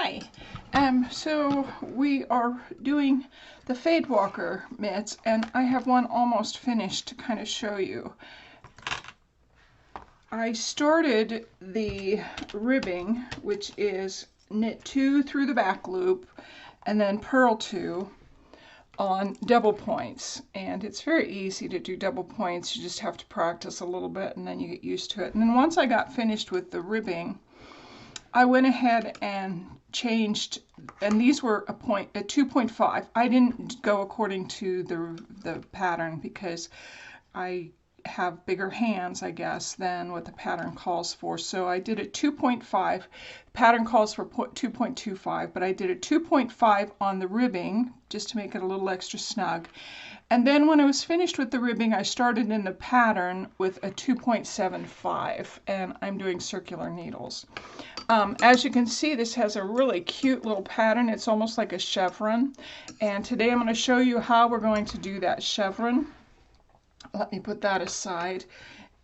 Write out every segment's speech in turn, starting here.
Hi. So we are doing the Fadewalker mitts, and I have one almost finished to kind of show you. I started the ribbing, which is knit 2 through the back loop and then purl 2 on double points, and it's very easy to do double points. You just have to practice a little bit and then you get used to it. And then once I got finished with the ribbing, I went ahead and changed, and these were a 2.5. I didn't go according to the pattern because I have bigger hands, I guess, than what the pattern calls for. So I did a 2.5. Pattern calls for 2.25, but I did a 2.5 on the ribbing just to make it a little extra snug. And then when I was finished with the ribbing, I started in the pattern with a 2.75, and I'm doing circular needles. As you can see, this has a really cute little pattern. It's almost like a chevron. And today I'm going to show you how we're going to do that chevron. Let me put that aside.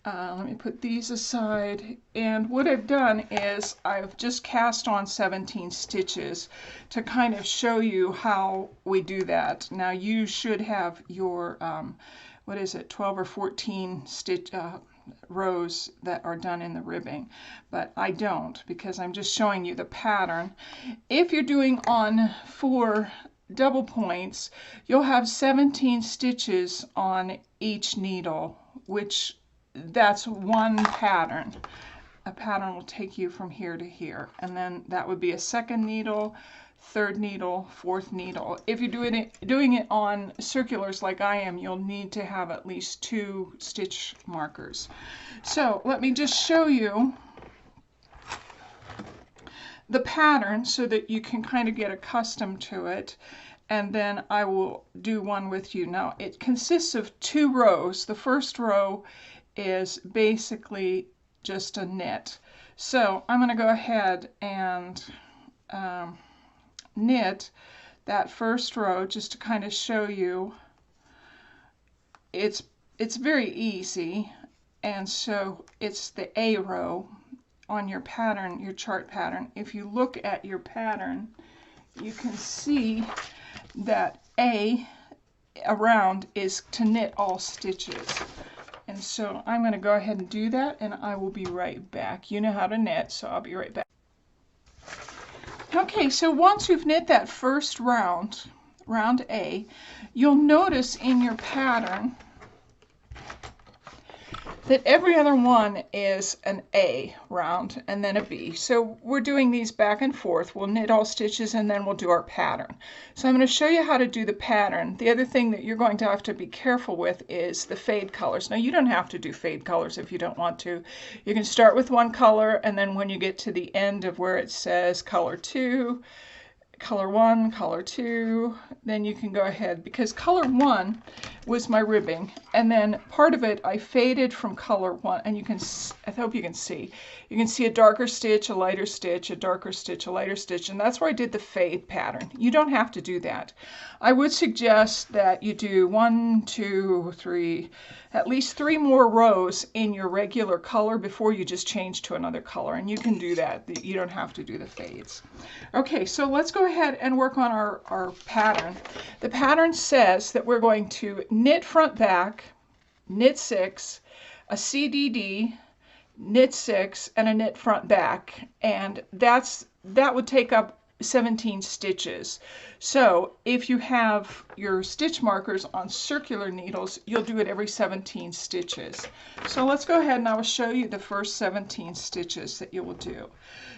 Let me put these aside. And what I've done is I've just cast on 17 stitches to kind of show you how we do that. Now you should have your, 12 or 14 stitch rows that are done in the ribbing, but I don't because I'm just showing you the pattern. If you're doing on 4 double points, you'll have 17 stitches on each needle, which that's one pattern. A pattern will take you from here to here, and then that would be a second needle, third needle, fourth needle. If you're doing it on circulars like I am, you'll need to have at least 2 stitch markers. So let me just show you the pattern so that you can kind of get accustomed to it, and then I will do one with you. Now it consists of 2 rows. The first row is basically just a knit. So I'm going to go ahead and knit that first row just to kind of show you it's very easy. And so it's the A row on your pattern, your chart pattern. If you look at your pattern, you can see that A around is to knit all stitches. And so I'm going to go ahead and do that, and I will be right back. You know how to knit, so I'll be right back. Okay, so once you've knit that first round, round A, you'll notice in your pattern that every other one is an A round and then a B. So we're doing these back and forth. We'll knit all stitches and then we'll do our pattern. So I'm going to show you how to do the pattern. The other thing that you're going to have to be careful with is the fade colors. Now you don't have to do fade colors if you don't want to. You can start with one color, and then when you get to the end of where it says color 2, color 1, color 2, then you can go ahead, because color 1 was my ribbing, and then part of it I faded from color 1, and you can, I hope you can see a darker stitch, a lighter stitch, a darker stitch, a lighter stitch, and that's where I did the fade pattern. You don't have to do that. I would suggest that you do 1, 2, 3, at least 3 more rows in your regular color before you just change to another color, and you can do that. You don't have to do the fades. Okay, so let's go ahead and work on our pattern. The pattern says that we're going to knit front back, knit 6, a CDD, knit 6, and a knit front back, and that would take up 17 stitches. So if you have your stitch markers on circular needles, you'll do it every 17 stitches. So let's go ahead and I will show you the first 17 stitches that you will do.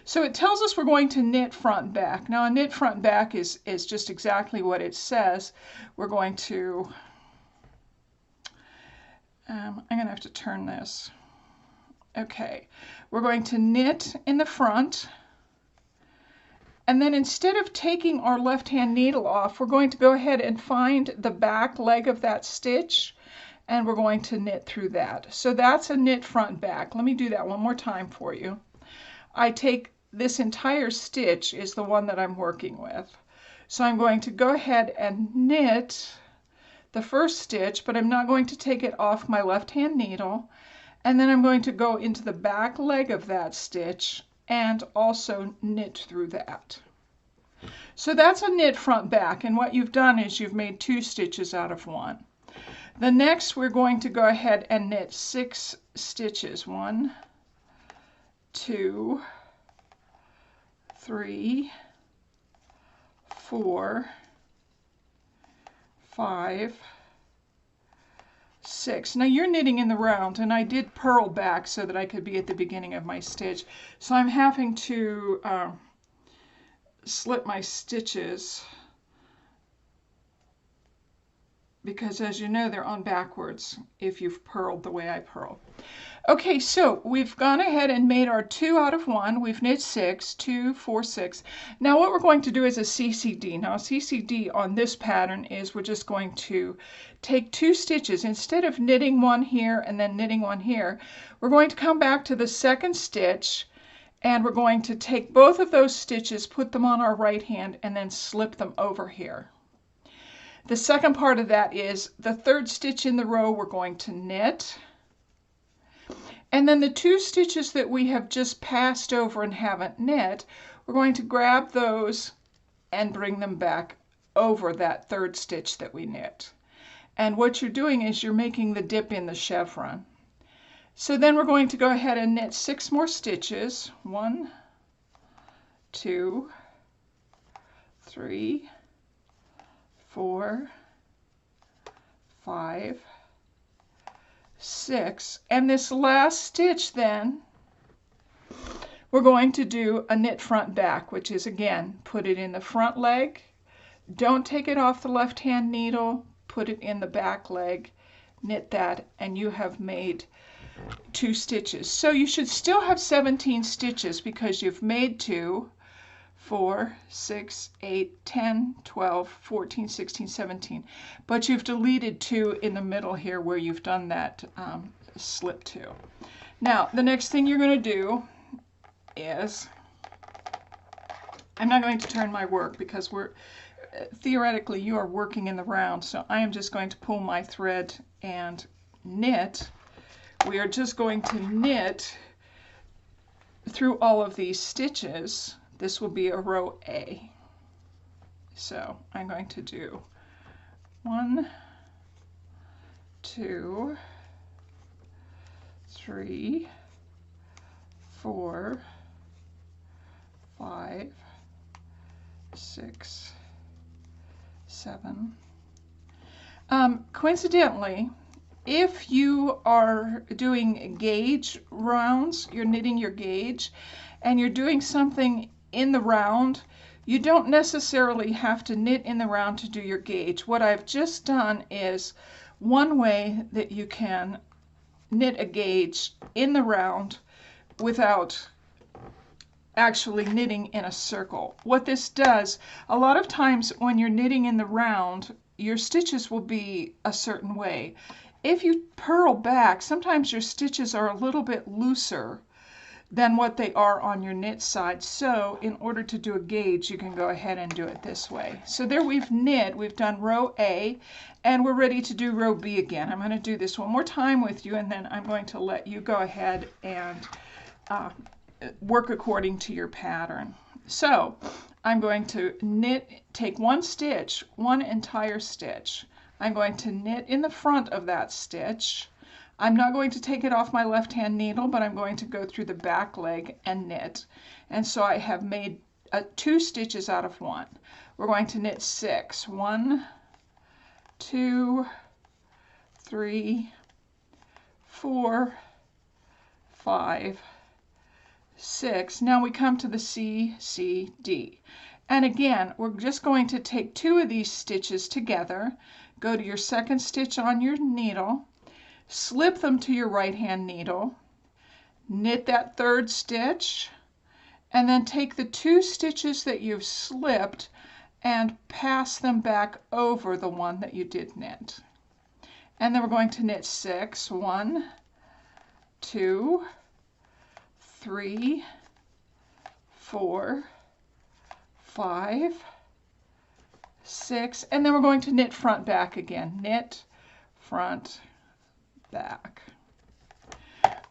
So it tells us we're going to knit front back. Now a knit front back is just exactly what it says. We're going to, I'm going to have to turn this. Okay, we're going to knit in the front, and then instead of taking our left hand needle off, we're going to go ahead and find the back leg of that stitch, and we're going to knit through that. So that's a knit front back. Let me do that one more time for you. I take this entire stitch is the one that I'm working with. So I'm going to go ahead and knit the first stitch, but I'm not going to take it off my left hand needle. And then I'm going to go into the back leg of that stitch and also knit through that. So that's a knit front back, and what you've done is you've made 2 stitches out of 1. The next we're going to go ahead and knit 6 stitches. 1, 2, 3, 4, 5, 6. Now you're knitting in the round, and I did purl back so that I could be at the beginning of my stitch. So I'm having to slip my stitches because, as you know, they're on backwards if you've purled the way I purl. Okay, so we've gone ahead and made our 2 out of 1. We've knit 6, 2, 4, 6. Now what we're going to do is a CCD. Now a CCD on this pattern is we're just going to take 2 stitches. Instead of knitting 1 here and then knitting 1 here, we're going to come back to the second stitch, and we're going to take both of those stitches, put them on our right hand, and then slip them over here. The second part of that is the third stitch in the row we're going to knit. And then the 2 stitches that we have just passed over and haven't knit, we're going to grab those and bring them back over that third stitch that we knit. And what you're doing is you're making the dip in the chevron. So then we're going to go ahead and knit 6 more stitches. 1, 2, 3, 4, 5, 6. And this last stitch then, we're going to do a knit front back, which is, again, put it in the front leg. Don't take it off the left hand needle. Put it in the back leg. Knit that, and you have made 2 stitches. So you should still have 17 stitches because you've made 2, 4, 6, 8, 10, 12, 14, 16, 17. But you've deleted 2 in the middle here where you've done that slip 2. Now, the next thing you're going to do is, I'm not going to turn my work because theoretically you are working in the round, so I am just going to pull my thread and knit. We are just going to knit through all of these stitches. This will be a row A. So I'm going to do 1, 2, 3, 4, 5, 6, 7. Coincidentally, if you are doing gauge rounds, you're knitting your gauge, and you're doing something in the round, you don't necessarily have to knit in the round to do your gauge. What I've just done is one way that you can knit a gauge in the round without actually knitting in a circle. What this does, a lot of times when you're knitting in the round, your stitches will be a certain way. If you purl back, sometimes your stitches are a little bit looser than what they are on your knit side. So in order to do a gauge, you can go ahead and do it this way. So there we've knit, we've done row A, and we're ready to do row B again. I'm going to do this one more time with you, and then I'm going to let you go ahead and work according to your pattern. So I'm going to knit, take 1 stitch, 1 entire stitch. I'm going to knit in the front of that stitch. I'm not going to take it off my left hand needle, but I'm going to go through the back leg and knit. And so I have made 2 stitches out of 1. We're going to knit 6. 1, 2, 3, 4, 5, 6. Now we come to the C, C, D. And again, we're just going to take 2 of these stitches together, go to your second stitch on your needle, slip them to your right hand needle, knit that third stitch, and then take the 2 stitches that you've slipped and pass them back over the one that you did knit. And then we're going to knit 6. 1, 2, 3, 4, 5, 6, and then we're going to knit front back again. Knit front back.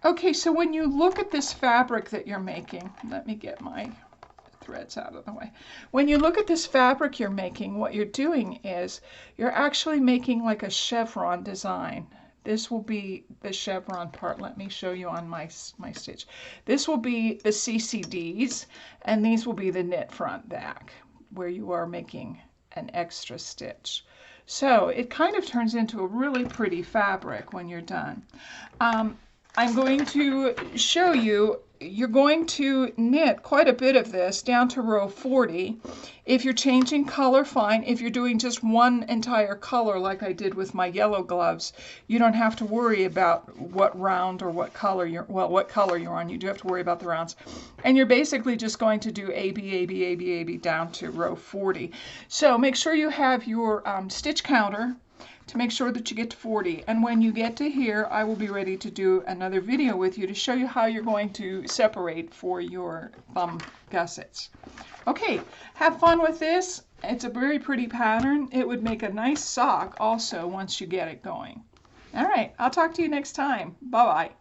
Okay, so when you look at this fabric that you're making, let me get my threads out of the way. When you look at this fabric you're making, what you're doing is you're actually making like a chevron design. This will be the chevron part. Let me show you on my stitch. This will be the CCDs, and these will be the knit front back, where you are making an extra stitch. So it kind of turns into a really pretty fabric when you're done. I'm going to show you, you're going to knit quite a bit of this down to row 40. If you're changing color, fine. If you're doing just one entire color like I did with my yellow gloves, you don't have to worry about what round or what color what color you're on. You do have to worry about the rounds. And you're basically just going to do A, B, A, B, A, B, A, B down to row 40. So make sure you have your stitch counter to make sure that you get to 40. And when you get to here, I will be ready to do another video with you to show you how you're going to separate for your thumb gussets. Okay, have fun with this. It's a very pretty pattern. It would make a nice sock also once you get it going. All right, I'll talk to you next time. Bye-bye.